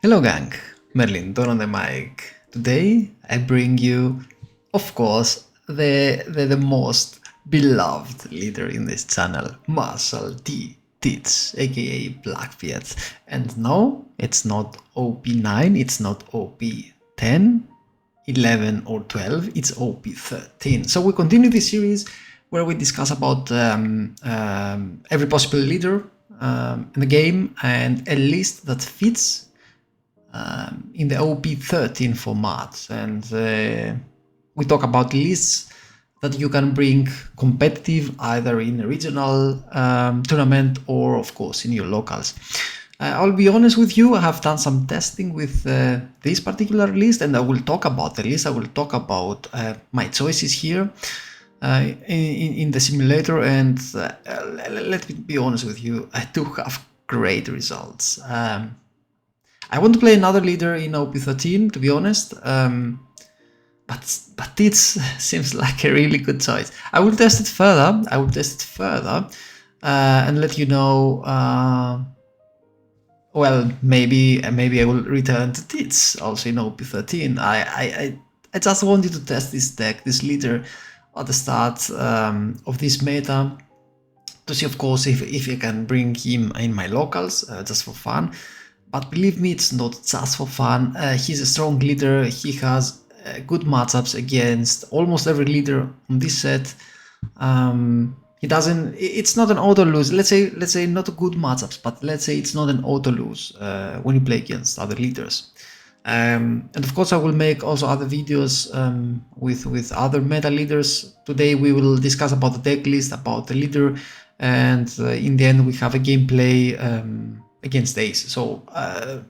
Hello gang, Merlin, Don on the mic. Today I bring you, of course, the most beloved leader in this channel, Marshall D. Tits, aka Blackbeard. And no, it's not OP9, it's not OP10, 11 or 12, it's OP13. So we continue this series where we discuss about every possible leader in the game and a list that fits in the OP13 format, and we talk about lists that you can bring competitive either in a regional tournament or of course in your locals. I'll be honest with you, I have done some testing with this particular list, and I will talk about the list. I will talk about my choices here in the simulator, and let me be honest with you, I do have great results. I want to play another leader in OP13, to be honest, but it seems like a really good choice. I will test it further. And let you know. Well, maybe I will return to Tits also in OP13. I just wanted to test this deck, this leader, at the start of this meta, to see, of course, if I can bring him in my locals just for fun. But believe me, it's not just for fun. He's a strong leader. He has good matchups against almost every leader on this set. He doesn't. It's not an auto lose. Let's say not good matchups, but let's say it's not an auto lose when you play against other leaders. And of course, I will make also other videos with other meta leaders. Today we will discuss about the deck list, about the leader, and in the end we have a gameplay against Ace. So I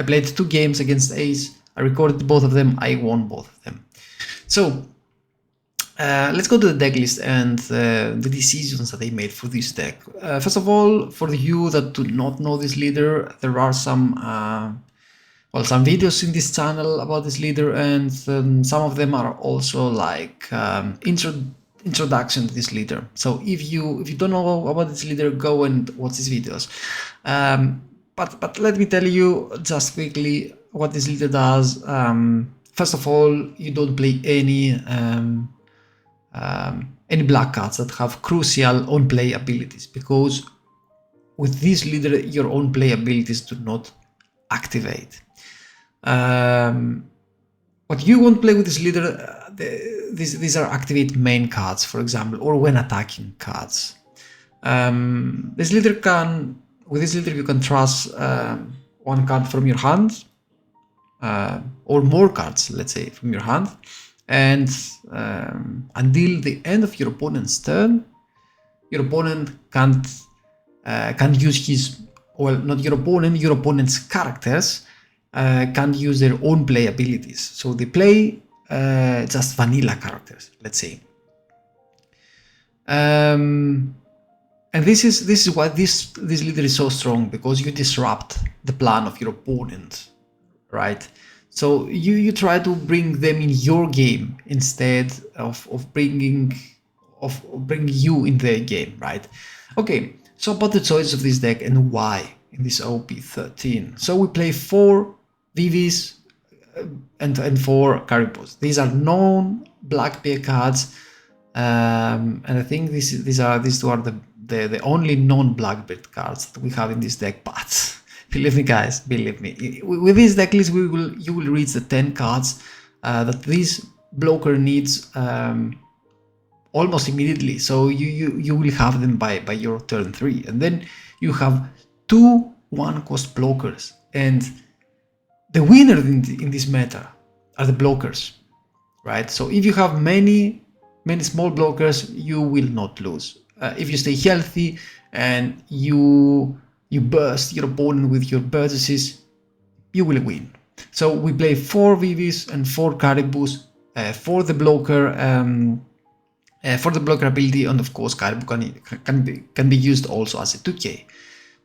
played 2 games against Ace. I recorded both of them. I won both of them. So let's go to the deck list and the decisions that I made for this deck. First of all, for you that do not know this leader, there are some videos in this channel about this leader, and some of them are also like introduction to this leader. So if you don't know about this leader, go and watch these videos. But let me tell you just quickly what this leader does. First of all, you don't play any black cards that have crucial on play abilities, because with this leader your own play abilities do not activate. What you won't play with this leader, these are activate main cards, for example, or when attacking cards. With this leader you can trust one card from your hand, or more cards, let's say, from your hand, and until the end of your opponent's turn, your opponent can't use his, well, not your opponent, your opponent's characters can't use their own play abilities. So they play just vanilla characters, let's say. And this is why this leader is so strong, because you disrupt the plan of your opponent, right? So you try to bring them in your game instead of bringing you in their game, right? Okay, so about the choice of this deck and why in this OP13. So we play 4 VVs and 4 Caribous. These are known Blackbeard cards, and I think these two are the only non-Blackbeard cards that we have in this deck. But believe me, guys, believe me, with this deck list you will reach the 10 cards that this blocker needs almost immediately. So you will have them by your turn 3, and then you have 2 1-cost blockers, and the winner in this meta are the blockers, right? So if you have many small blockers, you will not lose. If you stay healthy and you burst your opponent with your burgesses, you will win. So we play 4 VVs and 4 Caribous for the blocker ability, and of course Caribou can be used also as a 2K.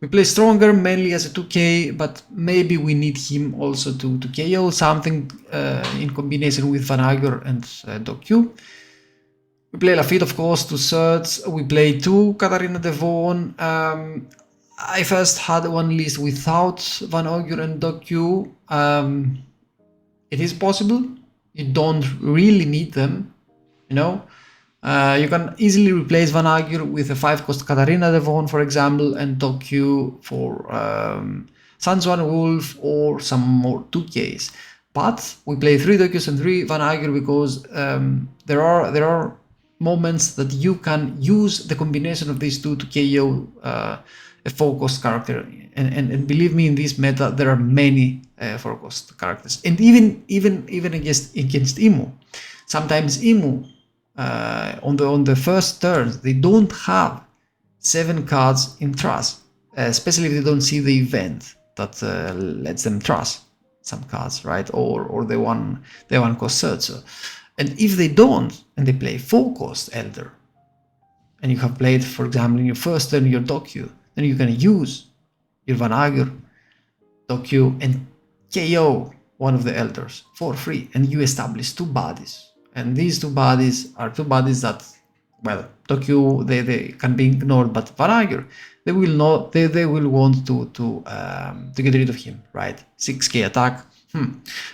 We play Stronger mainly as a 2K, but maybe we need him also to KO something in combination with Van Ager and Doc Q. We play Lafitte, of course, to search. We play 2 Katarina Devon. I first had one list without Van Augur and Doku. It is possible. You don't really need them, you know. You can easily replace Van Augur with a 5-cost Katarina Devon, for example, and Doku for Sanswan Wolf or some more 2Ks. But we play 3 Dokus and 3 Van Augur because there are moments that you can use the combination of these two to KO a 4-cost character, and believe me, in this meta there are many 4-cost characters, and even against IMU. Sometimes IMU on the first turn they don't have 7 cards in trust, especially if they don't see the event that lets them trust some cards, right? Or they one cost searcher. And if they don't, and they play 4-cost Elder, and you have played, for example, in your first turn your Doku, then you can use your Van Augur, Doku, and KO one of the Elders for free, and you establish 2 bodies. And these 2 bodies are 2 bodies that, well, Doku they can be ignored, but Van Augur, they will not. They will want to get rid of him, right? 6k attack,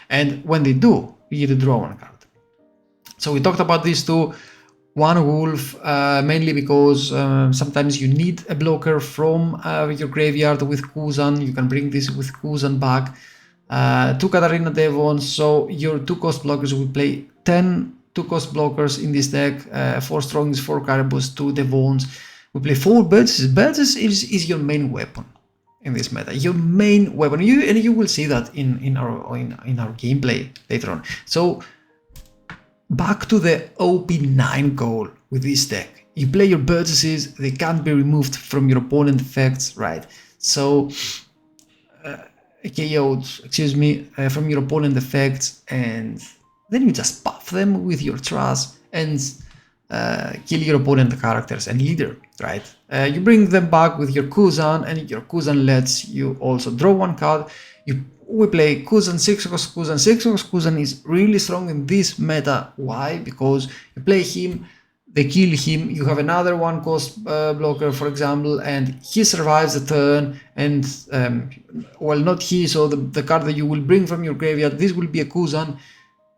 and when they do, you get to draw 1 card. So we talked about these 2. One Wolf, mainly because sometimes you need a blocker from your graveyard with Kuzan. You can bring this with Kuzan back. 2 Katarina Devon, so your 2-cost blockers will play 10 2-cost blockers in this deck. 4 Strongs, 4 Caribous, 2 Devons. We play 4 Birds. Birds is your main weapon in this meta. Your main weapon. You will see that in our gameplay later on. So back to the OP9 goal with this deck. You play your Burgesses, they can't be removed from your opponent effects, right? So KO'd, from your opponent effects, and then you just buff them with your trust and kill your opponent characters and leader, right? You bring them back with your Kuzan, and your Kuzan lets you also draw 1 card. We play Kuzan 6-cost Kuzan. 6-cost Kuzan is really strong in this meta. Why? Because you play him, they kill him, you have another 1-cost blocker, for example, and he survives the turn, and well, not he, so the card that you will bring from your graveyard, this will be a Kuzan.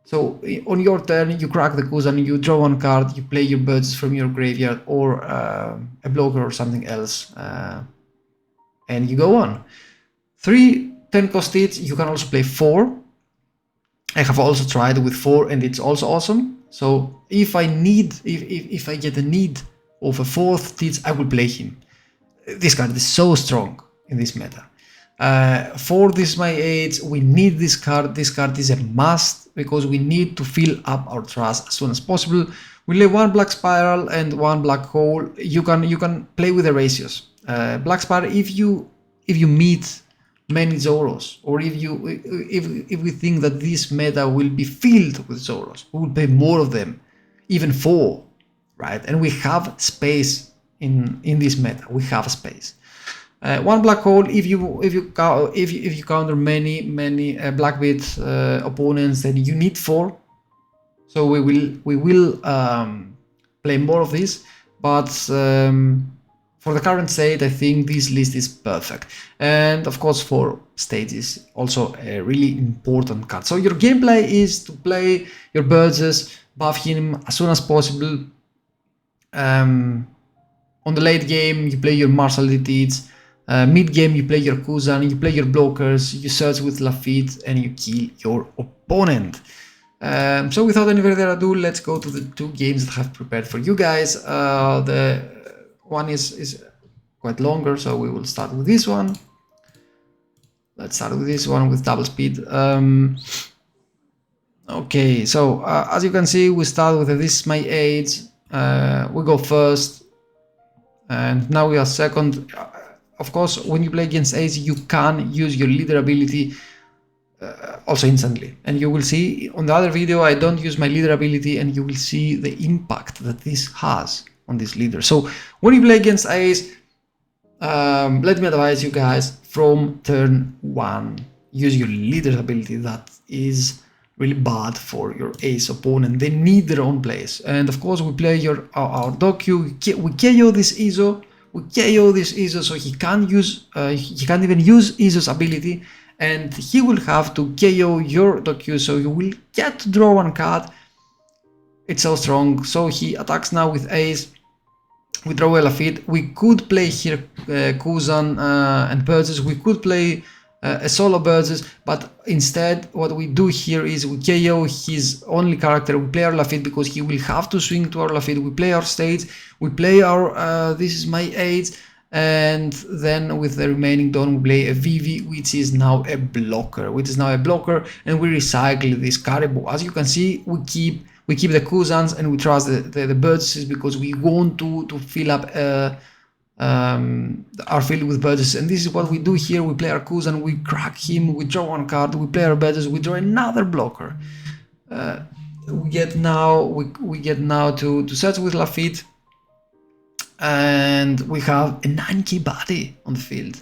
So on your turn, you crack the Kuzan, you draw 1 card, you play your birds from your graveyard, or a blocker or something else, and you go on. 3 10-cost hits, you can also play 4. I have also tried with 4, and it's also awesome. So if I get a need of a 4th hit, I will play him. This card is so strong in this meta. For this my age, we need this card. This card is a must because we need to fill up our trust as soon as possible. We lay 1 Black Spiral and 1 Black Hole. You can play with the ratios. Black Spiral, if you meet many Zoros, or if we think that this meta will be filled with Zoros, we will play more of them, even 4, right? And we have space in this meta. We have space. 1 Black Hole, if you counter many Blackbeard opponents, then you need 4. So we will play more of this, but for the current state, I think this list is perfect. And of course, for stages, also a really important card. So your gameplay is to play your Burgesses, buff him as soon as possible. On the late game, you play your Martial Elitids. Mid game, you play your Kuzan, you play your blockers, you search with Lafitte, and you kill your opponent. So without any further ado, let's go to the 2 games that I have prepared for you guys. The one is quite longer, so we will start with this one. Let's start with this one with double speed. Okay, so as you can see, we start with This Is My Age. We go first, and now we are second. Of course, when you play against Age, you can use your leader ability also instantly, and you will see on the other video I don't use my leader ability, and you will see the impact that this has on this leader. So when you play against Ace, let me advise you guys, from turn 1, use your leader's ability. That is really bad for your Ace opponent. They need their own plays. And of course we play our Doku, we KO this ISO we KO this Iso, so he can't even use Iso's ability, and he will have to KO your Dokyu, so you will get to draw one card. It's so strong. So he attacks now with Ace. We draw a Lafitte. We could play here Kuzan and Burgess. We could play a solo Burgess, but instead what we do here is we KO his only character. We play our Lafitte because he will have to swing to our Lafitte. We play our states. We play our this is my aids, and then with the remaining Don we play a Vivi, which is now a blocker. And we recycle this Caribou. As you can see, we keep the Kuzans and we trust the Burgesses because we want to fill up our field with Burgesses. And this is what we do here. We play our Kuzan, we crack him, we draw one card, we play our Burgesses, we draw another blocker. We get now to search with Lafitte, and we have a 9k body on the field.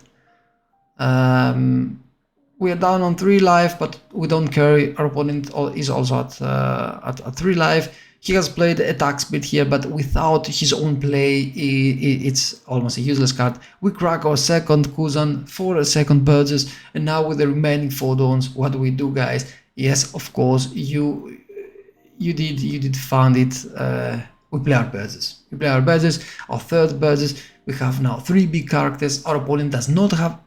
We are down on 3 life, but we don't care. Our opponent is also at 3 life. He has played attack speed here, but without his own play, it's almost a useless card. We crack our second Kuzan for a second Burgess, and now with the remaining 4 Dons, what do we do, guys? Yes, of course, you did find it. We play our Burgess. Our third Burgess. We have now 3 big characters. Our opponent does not have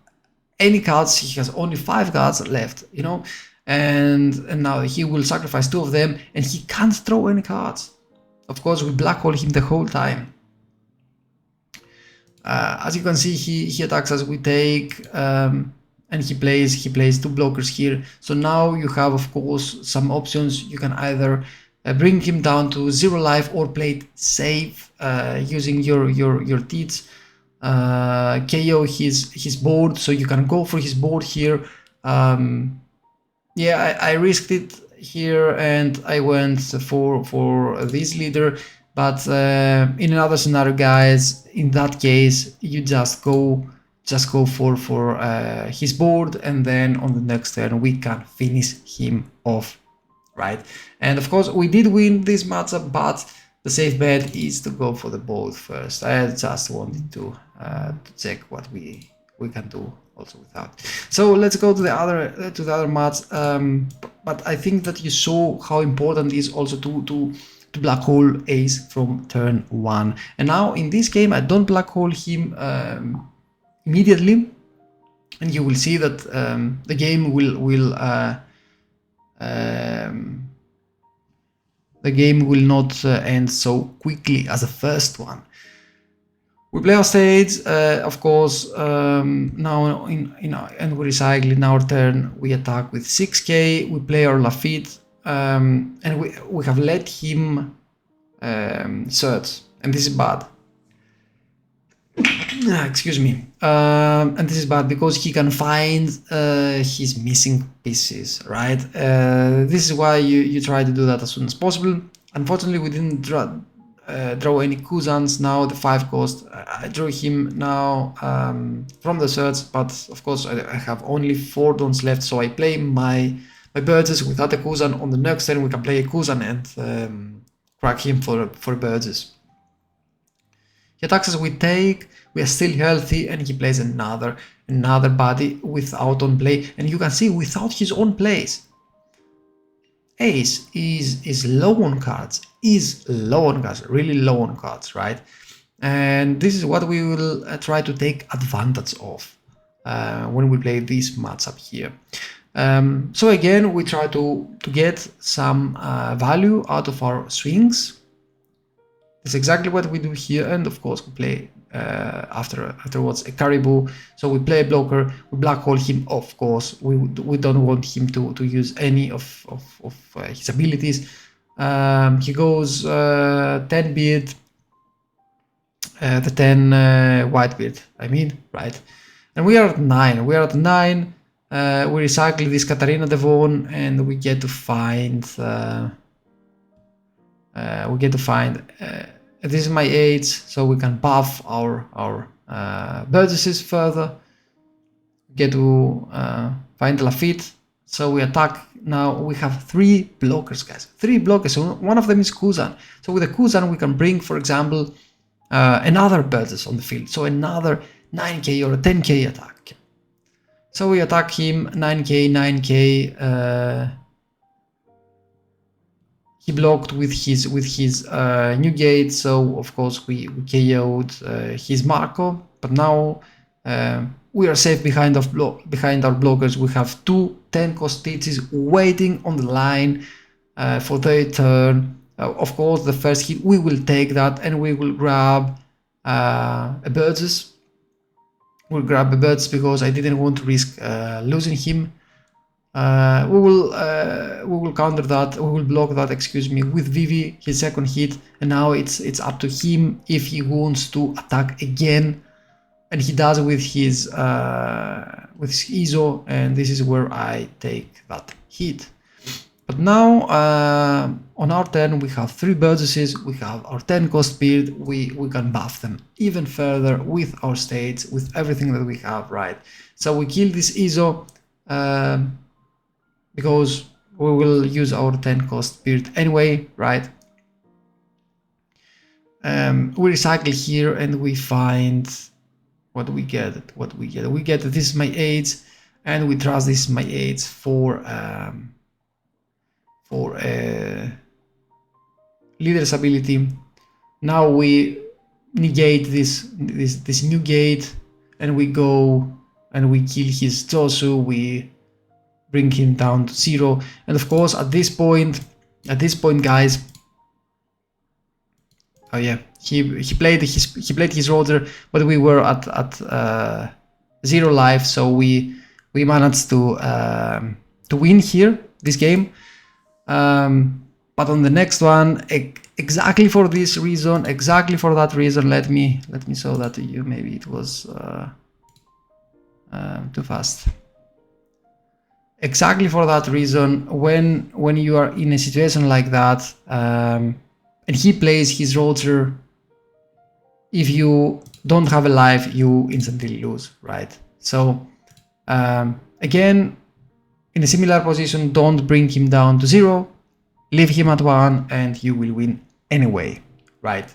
any cards. He has only 5 cards left, you know, and now he will sacrifice 2 of them, and he can't throw any cards. Of course, we black hole him the whole time. As you can see, he attacks us. We take, and he plays 2 blockers here. So now you have, of course, some options. You can either bring him down to 0 life or play it safe using your teats. KO his board, so you can go for his board here. Yeah, I risked it here and I went for this leader, but in another scenario, guys, in that case you just go for his board, and then on the next turn we can finish him off, right? And of course we did win this matchup, but the safe bet is to go for the board first. I just wanted to check what we can do also without. So let's go to the other match. But I think that you saw how important it is also to black hole Ace from turn 1. And now in this game I don't black hole him immediately, and you will see that the game will not end so quickly as the first one. We play our stage, of course. Now and we recycle in our turn. We attack with 6k. We play our Lafitte, and we have let him search, and this is bad. Excuse me. And this is bad because he can find his missing pieces, right? This is why you try to do that as soon as possible. Unfortunately, we didn't draw any Kuzans. Now the 5 cost. I drew him now from the search, but of course I have only 4 Dons left, so I play my Burgess without a Kuzan. On the next turn we can play a Kuzan and crack him for Burgess. He attacks us, we take, we are still healthy, and he plays another body without on play, and you can see without his own plays. Ace is low on cards, really low on cards, right? And this is what we will try to take advantage of when we play this matchup here. So again, we try to get some value out of our swings. That's exactly what we do here, and of course we play afterwards a Caribou. So we play a blocker, we black hole him. Of course, we don't want him to use any of his abilities. He goes 10 beard, the 10 Whitebeard, I mean, right? And we are at 9. We recycle this Katarina Devon, and we get to find. This is my aids, so we can buff our Burgesses further. Get to find Lafitte, so we attack. Now we have 3 blockers, guys. 3 blockers. So one of them is Kuzan. So with the Kuzan we can bring, for example, another Burgess on the field, so another 9k or 10k attack. So we attack him 9k, 9k. He blocked with his new gate, so of course we KO'd his Marco. But now we are safe behind our blockers. We have two 10-cost TCs waiting on the line for their turn. Of course, the first hit we will take that, and we will grab a Burgess. We'll grab a Burgess because I didn't want to risk losing him. We will counter that. We will block that. Excuse me, with Vivi, his second hit, and now it's up to him if he wants to attack again, and he does with his ISO, and this is where I take that hit. But now on our turn we have 3 Burgesses, we have our 10-cost beard, we can buff them even further with our states, with everything that we have, right? So we kill this ISO because we will use our 10-cost beard anyway, right? We recycle here and we find what we get. We get this is my aids, and we trust this is my aids for leader's ability. Now we negate this new gate, and we go and we kill his Josu. We bring him down to 0, and of course at this point guys, oh yeah, he played his rotor, but we were at 0 life, so we managed to win here this game. But on the next one, exactly for this reason, exactly for that reason, let me show that to you. Maybe it was too fast. Exactly for that reason, when you are in a situation like that, and he plays his rotor, if you don't have a life, you instantly lose, right? So again, in a similar position, don't bring him down to 0, leave him at 1, and you will win anyway, right?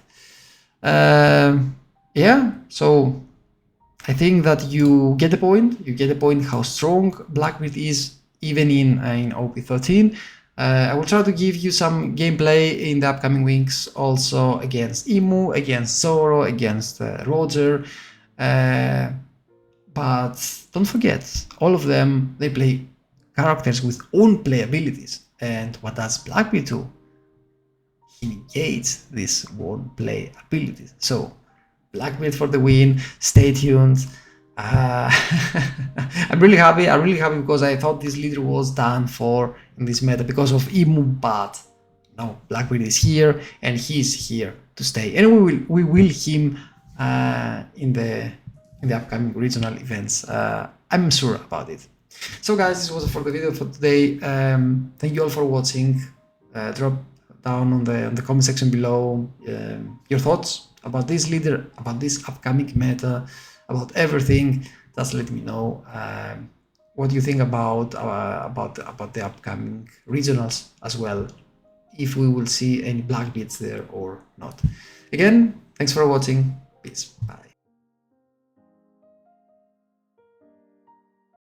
Yeah, so I think that you get the point. You get the point how strong Blackbeard is, even in OP13. I will try to give you some gameplay in the upcoming weeks, also against IMU, against Zoro, against Roger. But don't forget, all of them, they play characters with own play abilities. And what does Blackbeard do? He negates this one play abilities. So Blackbeard for the win. Stay tuned. I'm really happy because I thought this leader was done for in this meta because of IMU, but no, Blackbeard is here and he's here to stay, and we will him in the upcoming regional events. I'm sure about it. So guys, this was for the video for today. Thank you all for watching. Drop down on the comment section below your thoughts about this leader, about this upcoming meta, about everything. Just let me know what you think about the upcoming regionals as well, if we will see any Blackbeards there or not. Again, thanks for watching. Peace. Bye.